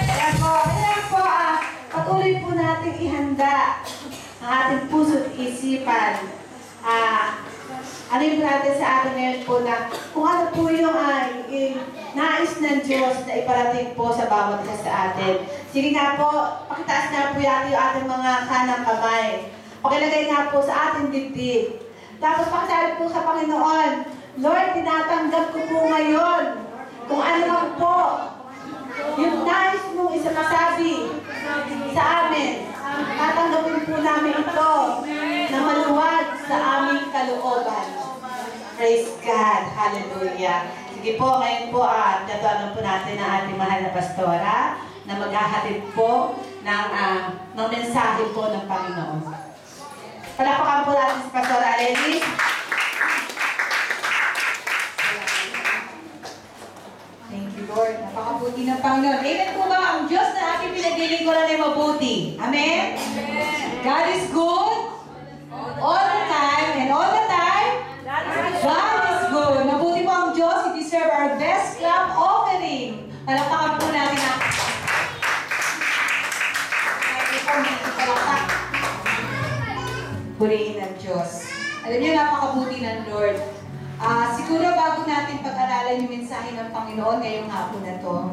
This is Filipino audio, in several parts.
Kaya po, patuloy po natin ihanda ang ating puso't isipan. Ano yung natin sa atin ngayon po na kung ano po yung nais ng Diyos na iparating po sa bawat isa sa atin. Sige nga po, pakitaas na po yung ating mga kanang kamay. Pakilagay nga po sa ating dibdib. Tapos pakisabi po sa Panginoon, Lord, tinatanggap ko po ngayon kung ano man po yung nais mong isasabi sa amin. Tatanggapin po namin ito na maluwag sa aming kalooban. Praise God. Hallelujah. Sige po, ngayon po, tatawagan po natin ang ating mahal na pastora na maghahatid po ng mensahe po ng Panginoon. Palapakan po natin si Pastora Alenis. Thank you, Lord. Napakabuti ng Panginoon. Amen po ba? Ang Diyos na ating pinaglilingkuran ay mabuti. Amen? Amen. God is good all the time, and all the time, God is good. Mabuti po ang Diyos. He deserves our best clap offering. Palapakan po natin ang purihin ng Diyos. Alam niyo, napakabuti ng Lord. Siguro bago natin pag-aralan yung mensahe ng Panginoon ngayong hapon na to,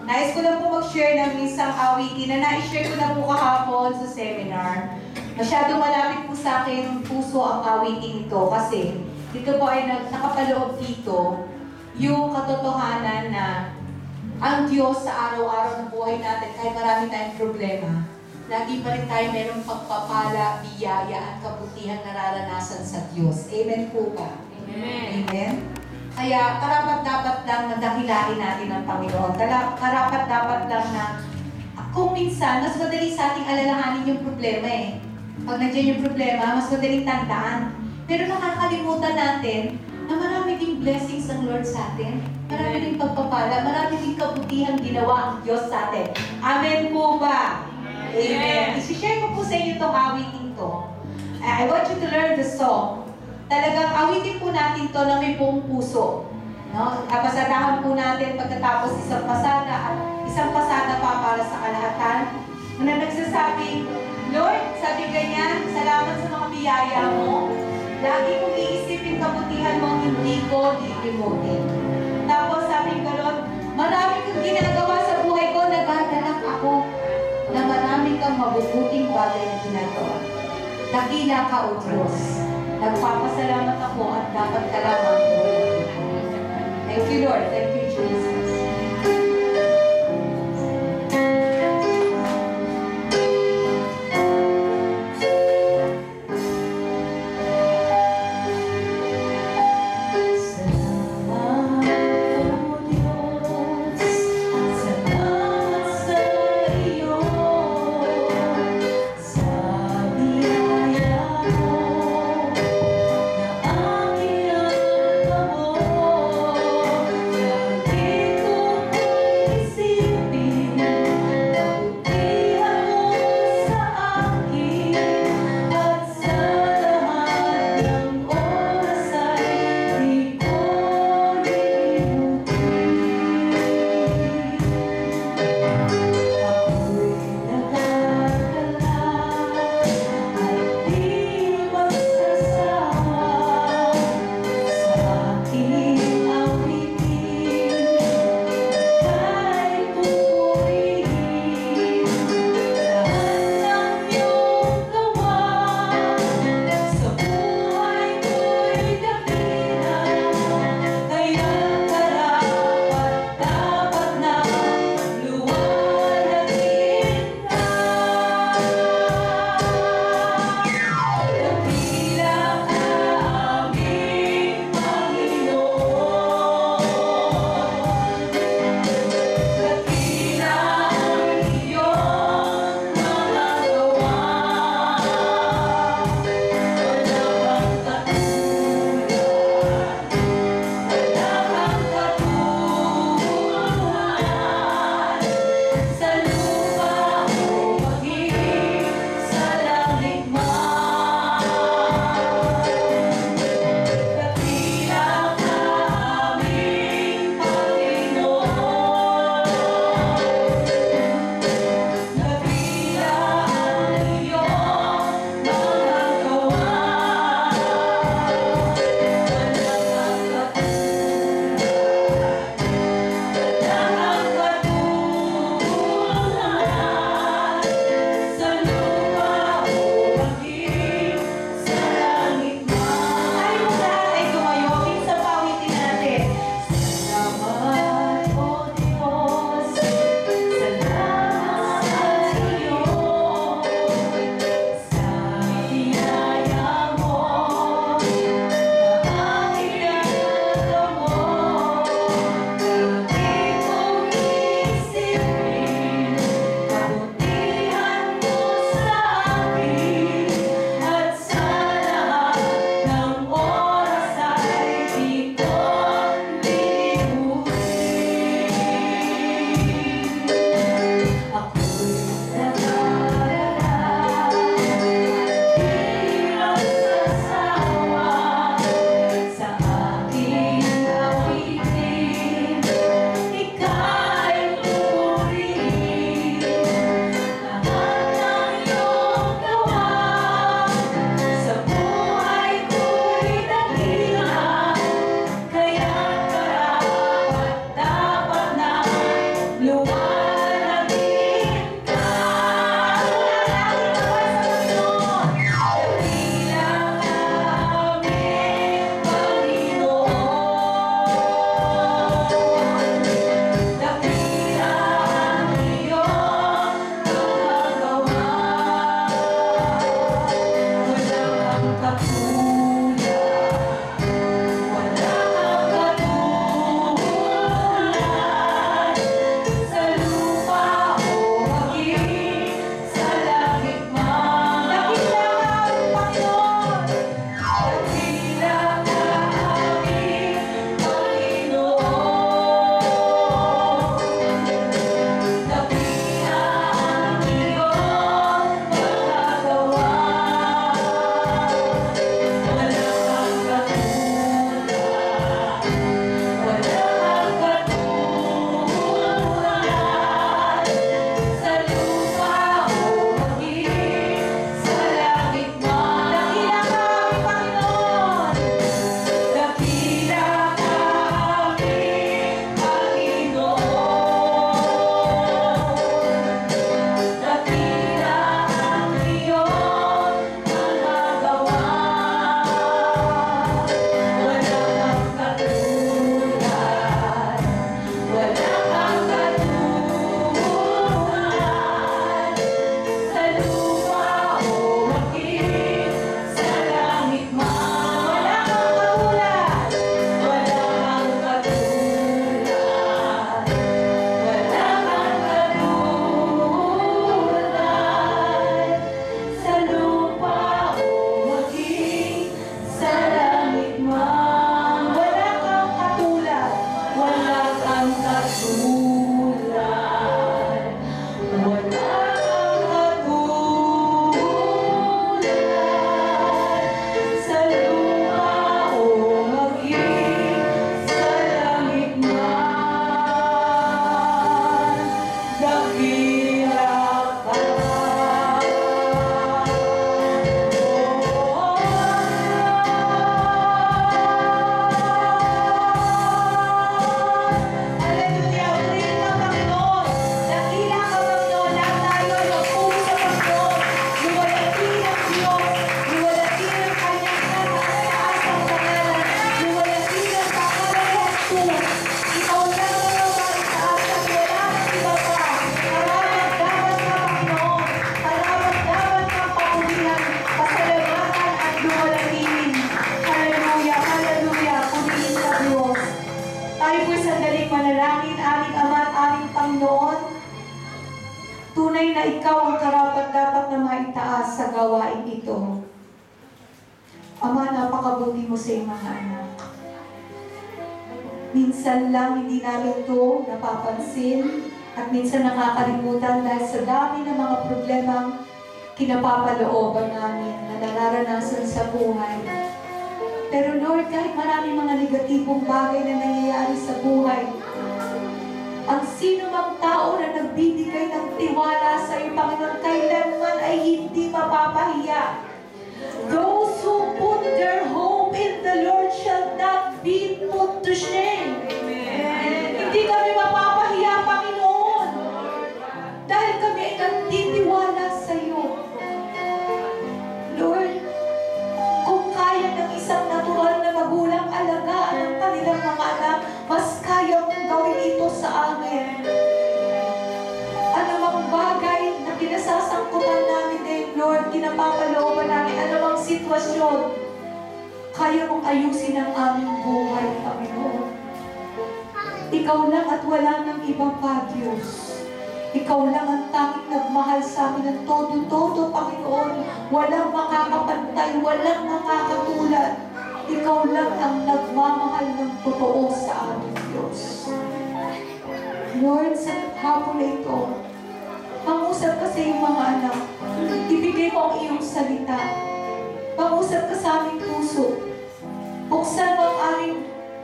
nais ko lang po mag-share ng isang awitin na na-share ko na po kahapon sa seminar. Masyadong malapit po sa akin puso ang awitin ito kasi dito po ay nakapaloob dito yung katotohanan na ang Diyos sa araw-araw ng buhay natin, kahit marami tayong problema, lagi pa rin tayo mayroong pagpapala, biyaya at kabutihan nararanasan sa Diyos. Amen po ba? Amen. Amen? Kaya karapat-dapat lang na dahilain natin ang Panginoon. Karapat-dapat lang na kung minsan, mas madali sa ating alalahanin yung problema eh. Pag nandiyan yung problema, mas madaling tandaan. Pero nakakalimutan natin na marami ding blessings ng Lord sa atin. Marami ding pagpapala, marami ding kabutihan ginawa ang Diyos sa atin. Amen po ba? Amen. I-share ko po sa inyo itong awiting to. I want you to learn the song. Talagang awitin po natin to na may buong puso. No? Pasadahan po natin pagkatapos isang pasada pa para sa kalahatan. Na nagsasabi, Lord, sabi ganyan, salamat sa mga biyaya mo. Lagi kong iisipin kabutihan mo, hindi ko lilimutin. Tapos sabi ko, Lord, marami kong ginagawa sa buhay ko, nagagalak ako na marami kang mabubuting bagay na ginagawa. Dakila ka, O Diyos. Nagpapasalamat ako at dapat ka lamang buhay. Thank you, Lord. Thank you, Jesus. Tunay na ikaw ang karapat-dapat na maitaas sa gawain ito. Ama, napakabuti mo sa iyong mga anak. Minsan lang hindi namin ito napapansin at minsan nakakalimutan dahil sa dami ng mga problemang kinapapalooban namin na nararanasan sa buhay. Pero Lord, kahit maraming mga negatibong bagay na nangyayari sa buhay, ang sino mang tao na nagbibigay ng tiwala sa iyo, Panginoon, kailanman ay hindi mapapahiya. Those who put their hope in the Lord shall not be put to shame. Hindi kami mapapahiya, Panginoon, dahil kami ay nagtitiwala sa iyo. Lord, kung kaya ng isang natural na magulang alagaan ang kanilang mga anak, mas kaya mong gawin ito sa amin. Anumang bagay na pinasasangkutan namin din, Lord, kinapapalooban namin, anumang sitwasyon, kaya mong ayusin ang aming buhay, Panginoon. Ikaw lang at wala ng ibang pa, Diyos. Ikaw lang ang tanging nagmahal sa amin ng todo-todo, Panginoon. Walang makakapantay, walang makakatulad. Ikaw lang ang nagmamahal ng totoo sa amin, Diyos. Lord, sa hapon na ito, mangusap ka sa iyong mga anak. Ibigay mo ang iyong salita. Mangusap ka sa aming puso. Buksan mo ang aming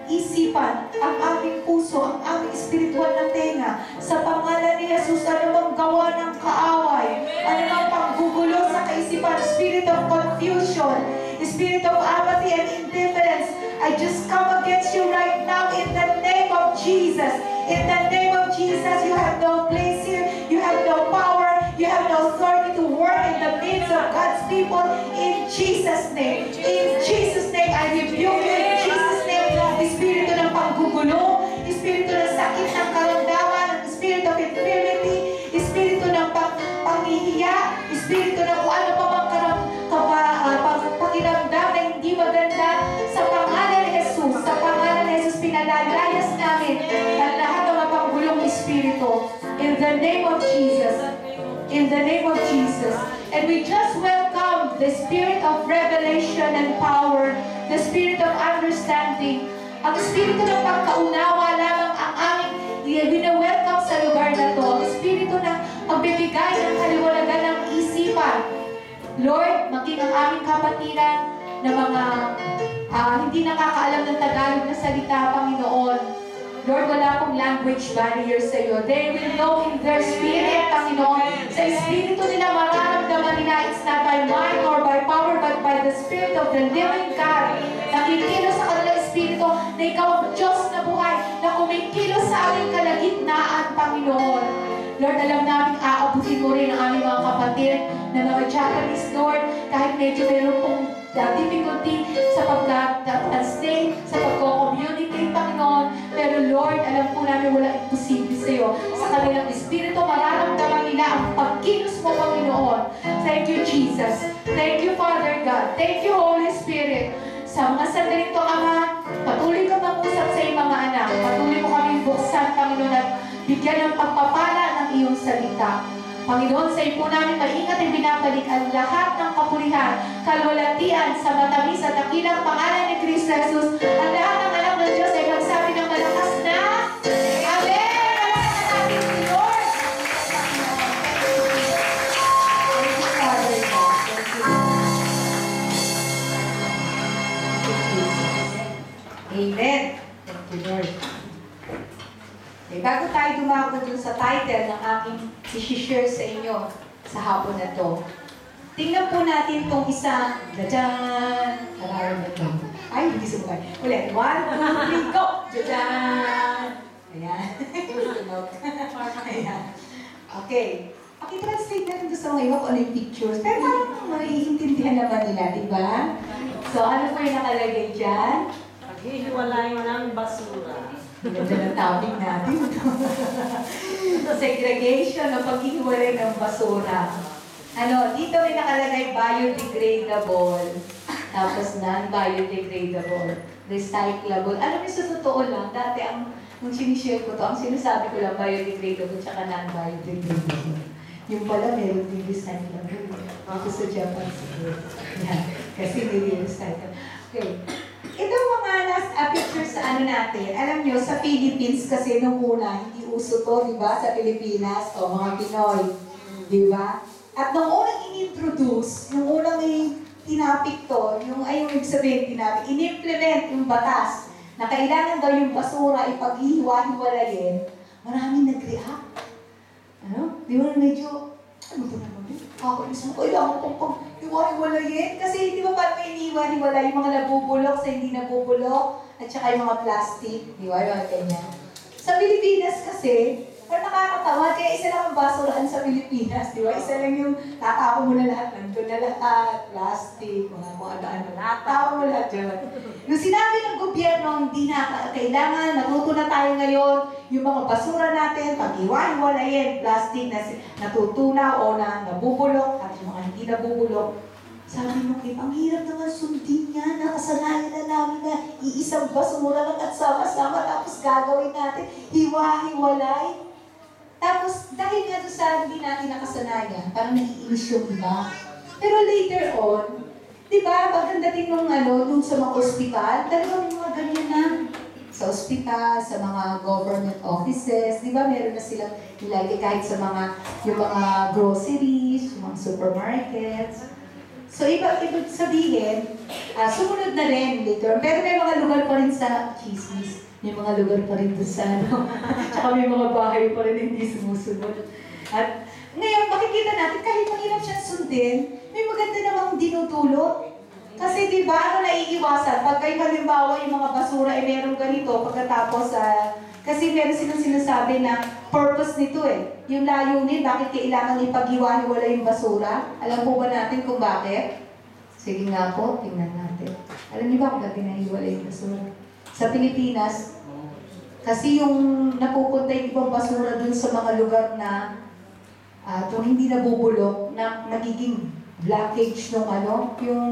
isipan, ang aming puso, ang aming espiritual na tenga. Sa pangalan ni Jesus, anumang gawa ng kaaway, anumang panggugulo sa kaisipan, spirit of confusion, spirit of apathy and indifference, I just come against you right now in the name of Jesus. In the name of Jesus, you have no place here, you have no power, you have no authority to work in the midst of God's people. In Jesus' name, in Jesus' name, I rebuke you. In Jesus' name, espiritu ng panggugulo, espiritu ng sakit ng karamdaman, espiritu of infirmity, espiritu ng panghihiya, espiritu ng kung ano pa mang pakiramdam na hindi maganda, sa pangalan ni Jesus, sa pangalan ni Jesus, pinalalayas namin ang lahat ng mga panggulong espiritu. In the name of Jesus. In the name of Jesus. And we just welcome the spirit of revelation and power, the spirit of understanding, ang espiritu ng pagkaunawa lamang ang aming wina-welcome sa lugar na to. Ang espiritu ng pagbibigay ng kaliwanagan ng isipan. Lord, maging ang aming kapatiran na mga hindi nakakaalam ng Tagalog na salita, Panginoon. Lord, wala pong language barrier sa iyo. They will know in their spirit, Panginoon. Sa espiritu nila, mararamdaman nila, it's not by might or by power, but by the Spirit of the living God. Nakikilos sa kanilang espiritu na ikaw ang Diyos na buhay, na kumikilos sa aming kalagitnaan, Panginoon. Lord, alam namin aabutin mo rin ang aming mga kapatid na mga Japanese, Lord, kahit medyo mayroon pong difficulty sa pag-translate, sa pag-communicate, Panginoon. Pero Lord, alam po namin wala imposible sa iyo. Sa kanilang espiritu, mararamdaman nila ang pagkilos mo, Panginoon. Thank you, Jesus. Thank you, Father God. Thank you, Holy Spirit. Sa mga sandaling to, Ama, patuloy ka mag-usap sa iyong mga anak. Patuloy mo kami buksan, Panginoon, at bigyan ng pagpapala ng iyong salita. Panginoon, sa iyo po namin maingat at binabalik ang lahat ng kapulihan, kalwalatian sa matamis at dakilang pangalan ni Kristo Jesus. Ang lahat ng anak ng Diyos ay magsabi ng malakas na Amen! Alakan natin si Lord! Thank you, Father God. Thank you, Amen. Thank you, Lord. Okay, bago tayo dumako dun sa title ng aking i-share sa inyo sa hapon na to, tingnan po natin itong isang jajan! Karawan na ito. Ay, hindi sumukay. Ulit. 1, 2, 3, go! Jajan! Ayan. Ayan. Okay. Pakitranslate natin ito sa mga iba kung ano yung pictures. Pero parang maiintindihan naman nila, di ba? So, ano po yung nakalagay dyan? Paghihiwalay ng basura. Ganda ng topic natin. Segregation o paghihiwalay ng basura. Ano, dito may nakalagay biodegradable. Tapos non-biodegradable. Recyclable. Alam mo, sa totoo lang, dati nung sinishare ko to, ang sinasabi ko lang biodegradable tsaka non-biodegradable. Yung pala, meron din recycle. Dito sa Japan siguro. Yan. Kasi may recycle. Okay. Ito mga pictures sa ano natin. Alam nyo, sa Philippines kasi nung una, hindi uso to, di ba? Sa Pilipinas, o mga Pinoy. Di ba? At nung unang in-introduce, nung unang tinapik to, yung ibig sabihin tinapik, in-implement yung batas na kailangan daw yung basura ipaghiwa-hiwalayin, maraming nag-react. Ano? Di ba medyo, ano ba naman yun? Kakainis mo, kailangan kong pag-hiwa-hiwalayin. Kasi di ba paano may iniwa-hiwalay yung mga nabubulok sa hindi nabubulok at saka yung mga plastic, di ba? Yung mga ganyan. Sa Pilipinas kasi, pero nakakatawa, kaya isa lang ang basurahan sa Pilipinas, di ba? Isa lang yung tatapon mo na lahat, nandun na lahat, plastic, mga kung ano-ano, tatapon mo lahat yun. Yung sinabi ng gobyerno, hindi na kailangan, natuto na tayo ngayon, yung mga basura natin, pag-iwan-walayin, plastic na natutunaw o na nabubulok, at yung mga hindi nabubulok. Sabi mo, ang hirap naman sundin niya, nakasanayan na namin na iisang basura lang at sama-sama, tapos gagawin natin, hiwa-hiwalay. Tapos, dahil nga doon sa hindi natin nakasanayan, parang naiinis yung iba. Pero later on, di ba, maganda din nung dun sa mga ospital, talagang mga ganyan na sa ospital, sa mga government offices, di ba, meron na silang nilagay kahit sa yung mga groceries, yung mga supermarkets. So, ibig sabihin, sumunod na rin later. Pero may mga lugar pa rin sa chismis. May mga lugar pa rin doon sa tsaka may mga bahay pa rin hindi sumusunod. At ngayon, makikita natin, kahit mahirap siya sundin, may maganda namang dinudulot. Kasi di ba, naiiwasan? Pag kayo halimbawa yung mga basura, merong ganito, pagkatapos, kasi meron silang sinasabi na purpose nito Yung layunin, bakit kailangan ipaghiwa-hiwala yung basura? Alam po ba natin kung bakit? Sige nga po, tingnan natin. Alam niyo ba kung bakit nahiwala yung basura? Sa Pilipinas, kasi yung napupunta yung ibang basura dun sa mga lugar na kung hindi nabubulok, na nagiging blockage nung yung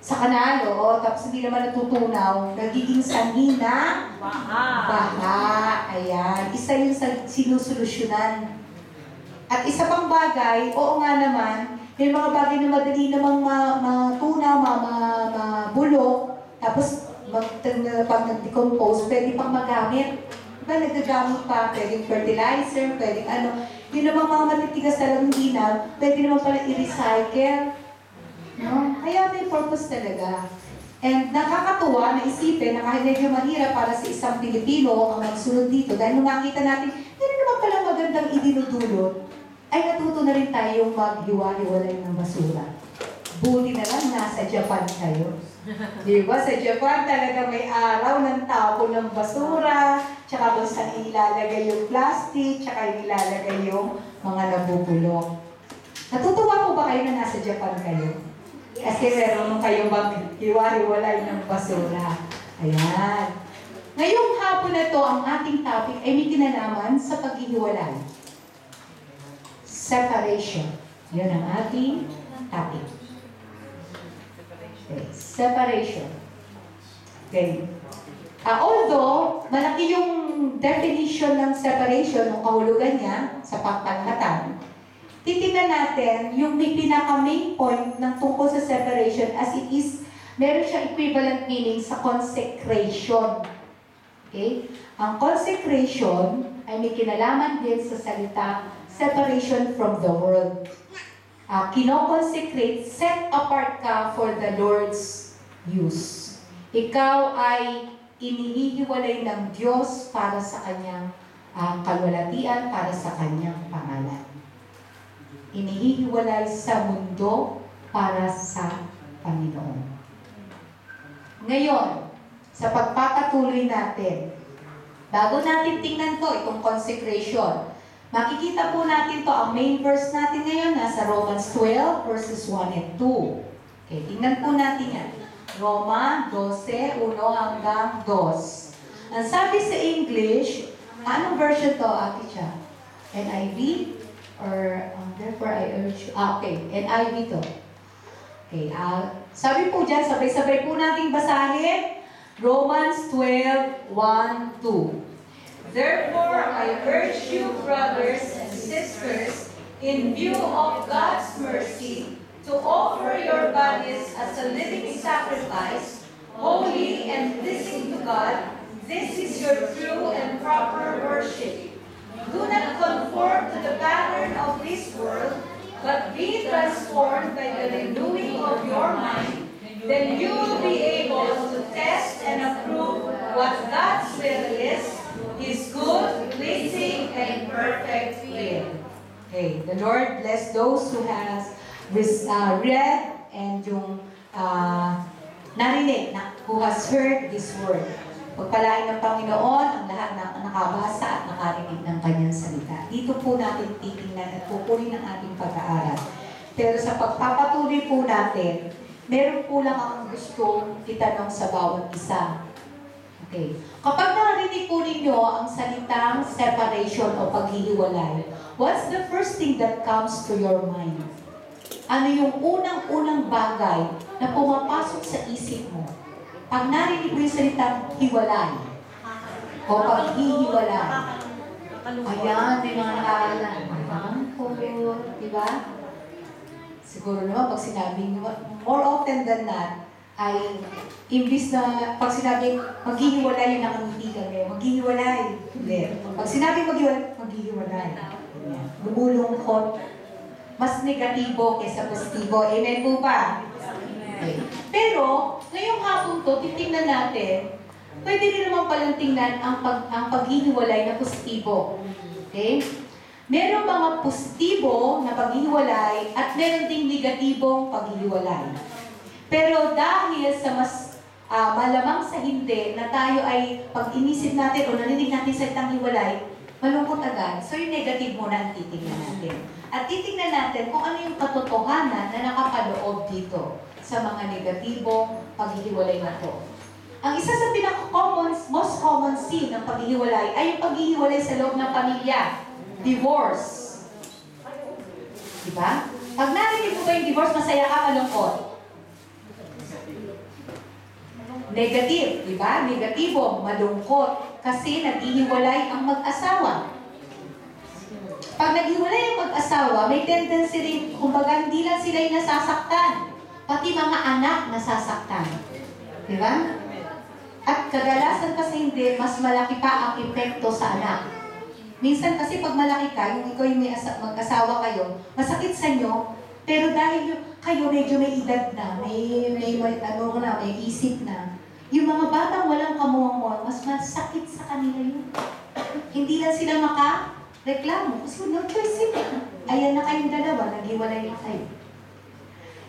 sa kanal, tapos hindi naman natutunaw, nagiging sanhi na baha. Ayan. Isa yung sinusolusyonan. At isa pang bagay, oo nga naman, may mga bagay na madali namang matunaw, mabulok, tapos pag nag-decompose, pwede pang magamit. Diba, nagagamit pa, pwedeng fertilizer, pwedeng Yung namang mga matitigas talagang ginaw, pwede naman pala i-recycle. No? Kaya may purpose talaga. And nakakatuwa na isipin na kahit medyo mahirap para sa isang Pilipino ang magsunod dito, dahil nung makita natin, hindi naman pala magandang idinudulot, ay natuto na rin tayong maghiwa-hiwalay ng basura. Buti na lang, nasa Japan kayo. Di ba? Sa Japan talaga may araw ng tapon ng basura, tsaka kung saan ilalagay yung plastic, tsaka ilalagay yung mga nabubulok. Natutuwa po ba kayo na nasa Japan kayo? Kasi meron kayong maghiwa-hiwalay ng basura. Ayan. Ngayong hapon na to, ang ating topic ay may kinalaman sa paghihiwalay. Separation. Yun ang ating topic. Okay. Separation. Okay. Although, malaki yung definition ng separation, ng kahulugan niya sa pagtanghatan, titingnan natin yung may pinaka-main point ng tungkol sa separation as it is, meron siyang equivalent meaning sa consecration. Okay? Ang consecration ay may kinalaman din sa salita separation from the world. Kinoconsecrate, set apart ka for the Lord's use. Ikaw ay inihihiwalay ng Diyos para sa kanyang kalwalatian, para sa kanyang pangalan. Inihihiwalay sa mundo para sa Panginoon. Ngayon, sa pagpapatuloy natin, bago natin tingnan to, itong consecration, makikita po natin to, ang main verse natin ngayon, nasa Romans 12, verses 1 and 2. Okay, tingnan po natin yan. Roma 12, 1 hanggang 2. Ang sabi sa English, anong version to, Ate Cha? NIV? Or, therefore I urge you, okay, NIV to. Okay, sabi po dyan, sabay-sabay po nating basahin, Romans 12, 1, 2. Therefore, I urge you, brothers and sisters, in view of God's mercy, to offer your bodies as a living sacrifice, holy and pleasing to God. This is your true and proper worship. Do not conform to the pattern of this world, but be transformed by the renewing of your mind. Then you will be able to test and approve what God's will is, His good, pleasing, and perfect will. Okay, the Lord bless those who has read and yung narinig, who has heard this word. Pagpalain ng Panginoon ang lahat ng nakabasa at nakarinig ng kanyang salita. Dito po natin titingnan at pupulin ang ating pag-aaral. Pero sa pagpapatuloy po natin, meron po lang akong gusto itanong sa bawat isa. Okay. Kapag narinig po ninyo ang salitang separation o paghihiwalay, what's the first thing that comes to your mind? Ano yung unang-unang bagay na pumapasok sa isip mo? Pag narinig mo yung salitang hiwalay o paghihiwalay, ayan, may mga nakakala. Di ba? Siguro naman, pag sinabing, more often than not, ay imbis na pag sinabing maghihiwalay, yung nakangiti kami, maghihiwalay. Hindi. Pag sinabing maghihiwalay, lumulungkot, mas negatibo kaysa positibo. Amen po ba? Okay. Pero, ngayong hapon to, titingnan natin, pwede rin naman palang tingnan ang paghihiwalay na positibo. Okay? Merong mga positibo na paghihiwalay at meron ding negatibong paghihiwalay. Pero dahil sa mas malamang sa hindi na tayo ay pag inisip natin o narinig natin sa itang hiwalay, malungkot agad. So yung negative muna ang titingnan natin. At titingnan natin kung ano yung katotohanan na nakapaloob dito sa mga negatibong paghihiwalay na to. Ang isa sa most common sin ng paghihiwalay ay yung paghihiwalay sa loob ng pamilya. Divorce. Diba? Pag narinig mo ba yung divorce, masaya ka, malungkot? Negative, diba? Negatibo, malungkot. Kasi naghihiwalay ang mag-asawa. Pag naghiwalay ang mag-asawa, may tendency rin, kumbaga hindi lang sila yung nasasaktan. Pati mga anak nasasaktan. Diba? At kadalasan kasi hindi, mas malaki pa ang epekto sa anak. Minsan kasi pag malaki ka, yung ikaw yung mag-asawa kayo, masakit sa inyo, pero dahil kayo medyo may edad na, may isip na, yung mga batang walang kamuang-muang, mas masakit sa kanila yun. Hindi lang sila maka-reklamo, kasi no choice sila. Ayan na kayong dalawa, naghiwalay na kayo.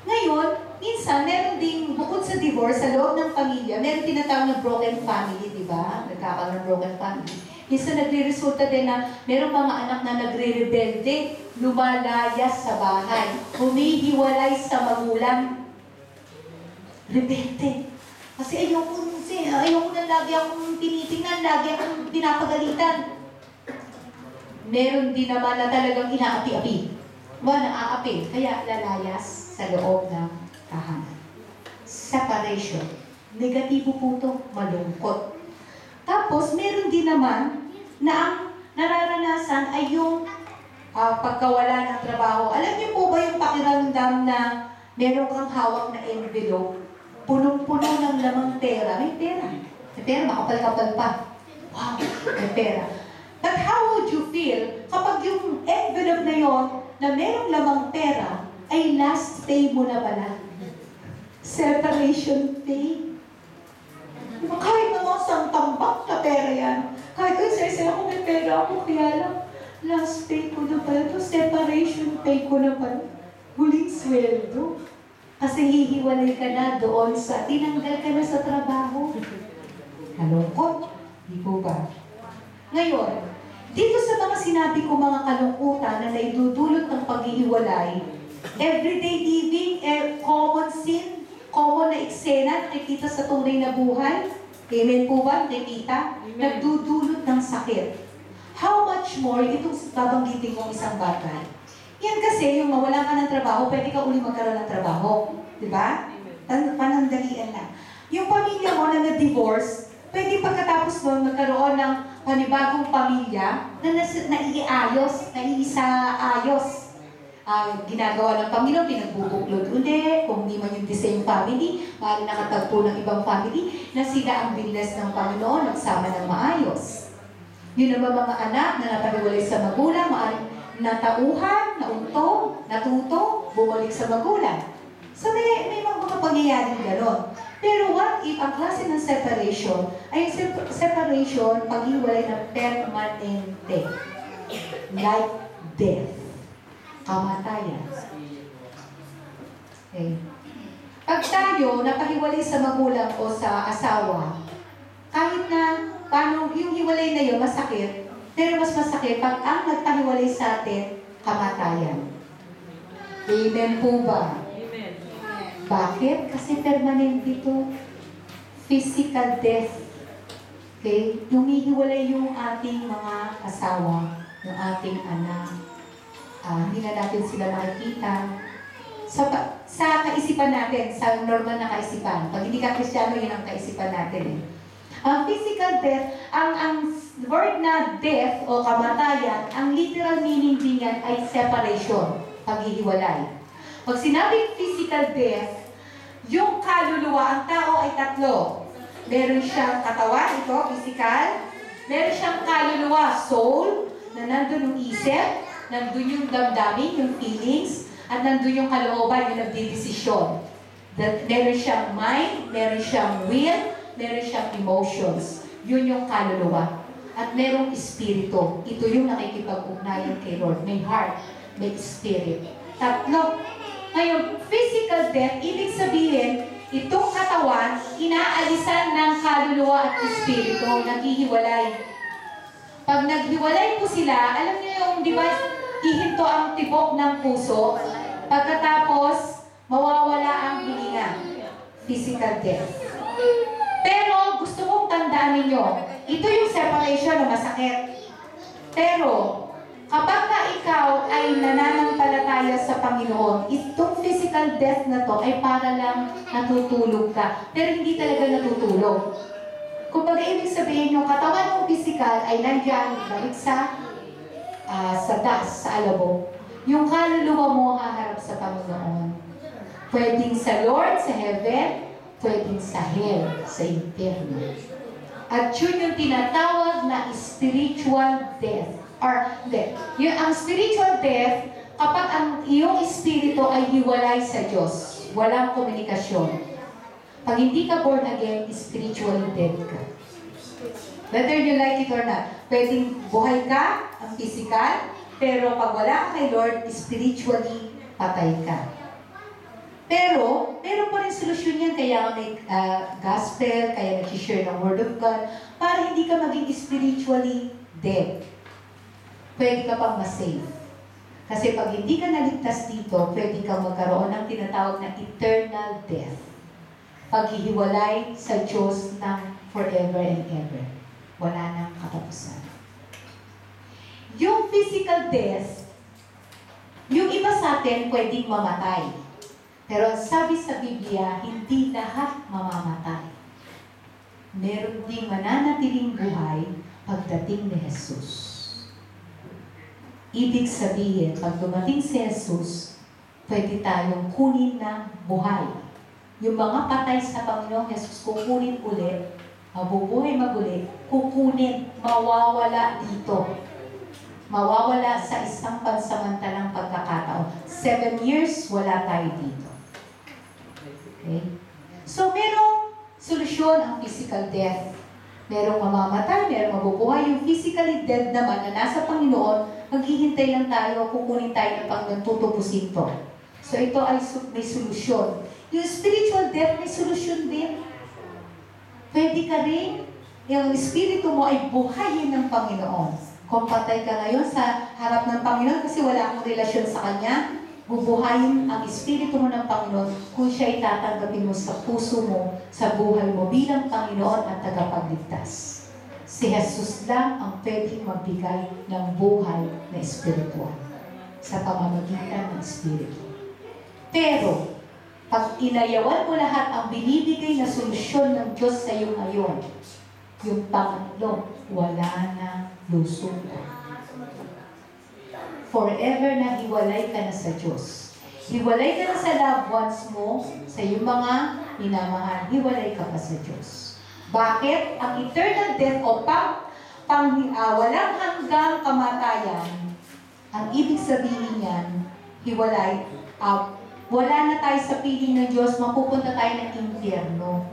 Ngayon, minsan, meron ding, bukod sa divorce, sa loob ng pamilya, meron tinatawag na broken family, di ba? Nagkakaroon ng broken family. Minsan nagre-resulta din na merong mga anak na nagre-rebelde, lumalayas sa bahay, humihiwalay sa magulang. Rebelde. Kasi ayoko na lagi akong tinitingnan, lagi akong pinapagalitan. Meron din naman na talagang inaapi-api. Naaapi, kaya lalayas sa loob ng tahanan. Separation. Negatibo po ito, malungkot. Tapos, meron din naman na ang nararanasan ay yung pagkawala ng trabaho. Alam niyo po ba yung pakiramdam na meron kang hawak na envelope, punong-puno ng lamang pera? May pera. May pera, makapal-kapal pa. Wow, may pera. But how would you feel kapag yung envelope na yon na merong lamang pera ay last pay mo na pala? Separation pay. Kahit naman sa tambak na pera yan. Kahit ko isa-isa ako may pera ako, kaya lang last pay ko na pala ito, separation pay ko na pala. Huling sweldo. Kasi hihiwalay ka na doon sa, tinanggal ka na sa trabaho. Kalungkot. Di po ba? Ngayon, dito sa mga sinabi ko mga kalungkutan na naidudulot ng paghihiwalay, everyday living, common sin, common na eksena nakikita sa tunay na buhay. Amen po ba? Nakikita? Nagdudulot ng sakit. How much more, itong babanggitin kong isang bagay. Yan kasi, yung mawalan ka ng trabaho, pwede ka uli magkaroon ng trabaho. Diba? Panandalian lang. Yung pamilya mo na na-divorce, pwede pagkatapos mo magkaroon ng panibagong pamilya na naiiayos, naiisa-ayos. ginagawa ng Panginoon, pinagbubuklod uli, kung di man yung the same family, maaari nakatagpo ng ibang family, na sila ang binless ng Panginoon, nagsama ng maayos. Yun naman mga anak na napahiwalay sa magulang, maaari natauhan, nauntong, natuto, bumalik sa magulang. So may mga pangyayaring gano'n. Pero what if ang klase ng separation ay separation paghiwalay ng permanente? Like death. Kamatayan. Okay. Pag tayo napahiwalay sa magulang o sa asawa, kahit na paano yung hiwalay na yun masakit, pero mas masakit pag ang nagpahiwalay sa atin, kamatayan. Amen po ba? Amen. Bakit? Kasi permanente ito. Physical death. Okay? Humihiwalay yung ating mga asawa, yung ating anak. Hindi na natin sila makikita. Sa kaisipan natin, sa normal na kaisipan, pag hindi ka Kristiyano, yun ang kaisipan natin. Ang physical death, ang word na death o kamatayan, ang literal meaning din yan ay separation, paghihiwalay. Pag sinabing physical death, yung kaluluwa, ang tao ay tatlo. Meron siyang katawan, ito, physical. Meron siyang kaluluwa, soul, na nandun yung isip, nandun yung damdamin, yung feelings, at nandun yung kalooban, yung nagdidesisyon. Meron siyang mind, meron siyang will, meron siyang emotions. Yun yung kaluluwa. At merong espiritu. Ito yung nakikipag-ugnayan kay Lord. May heart, may spirit. Tatlo. Ngayon, physical death, ibig sabihin, itong katawan, inaalisan ng kaluluwa at espiritu, naghihiwalay. Pag naghiwalay po sila, alam niyo yung, di ba, ihinto ang tibok ng puso, pagkatapos, mawawala ang hininga. Physical death. Pero, gusto kong tandaan ninyo, ito yung separation na masakit. Pero, kapag ka ikaw ay nananampalataya sa Panginoon, itong physical death na to ay para lang natutulog ka. Pero hindi talaga natutulog. Kung ibig sabihin yung katawan mong physical ay nandyan, balik sa das, sa alabok. Yung kaluluwa mo haharap sa Panginoon. Pwedeng sa Lord, sa heaven, pwedeng sa hell, sa inferno. At yun yung tinatawag na spiritual death. Or death. Ang spiritual death, kapag ang iyong espiritu ay hiwalay sa Diyos, walang komunikasyon. Pag hindi ka born again, spiritually dead ka. Whether you like it or not, pwedeng buhay ka, ang physical, pero pag wala ka kay Lord, spiritually patay ka. Pero, meron pa rin solusyon yan, kaya may gospel, kaya nag-share ng Word of God, para hindi ka maging spiritually dead. Pwede ka pang masave. Kasi pag hindi ka naligtas dito, pwede kang magkaroon ng tinatawag na eternal death. Paghihiwalay sa Diyos ng forever and ever. Wala nang katapusan. Yung physical death, yung iba sa atin pwedeng mamatay. Pero sabi sa Biblia, hindi lahat mamamatay. Meron ding mananatiling buhay pagdating ni Jesus. Ibig sabihin, pag dumating si Jesus, pwede tayong kunin ng buhay. Yung mga patay sa Panginoong Jesus, kukunin ulit, mabubuhay maguli, kukunin, mawawala dito. Mawawala sa isang pansamantalang pagkakataon. 7 years, wala tayo dito. Okay? So, merong solusyon ang physical death. Merong mamamatay, merong mabubuhay. Yung physically dead naman na nasa Panginoon, maghihintay lang tayo, kukunin tayo ng Panginoon, tutubusin to. So, ito ay may solusyon. Yung spiritual death, may solusyon din. Pwede ka rin, yung espiritu mo ay buhayin ng Panginoon. Kung patay ka ngayon sa harap ng Panginoon kasi wala akong relasyon sa Kanya, bubuhayin ang espiritu mo ng Panginoon kung siya itatanggapin mo sa puso mo, sa buhay mo bilang Panginoon at tagapagligtas. Si Jesus lang ang pwedeng magbigay ng buhay na espiritual sa pamamagitan ng espiritu. Pero, pag inayawan mo lahat ang binibigay na solusyon ng Diyos sa iyo ngayon, yung pangatlo, wala na lusutan. forever na hiwalay ka na sa Diyos. Hiwalay ka na sa loved ones mo, sa iyong mga minamahal. Hiwalay ka pa sa Diyos. Bakit? Ang eternal death o walang hanggang kamatayan, ang ibig sabihin niyan, hiwalay, wala na tayo sa piling ng Diyos, mapupunta tayo ng impyerno.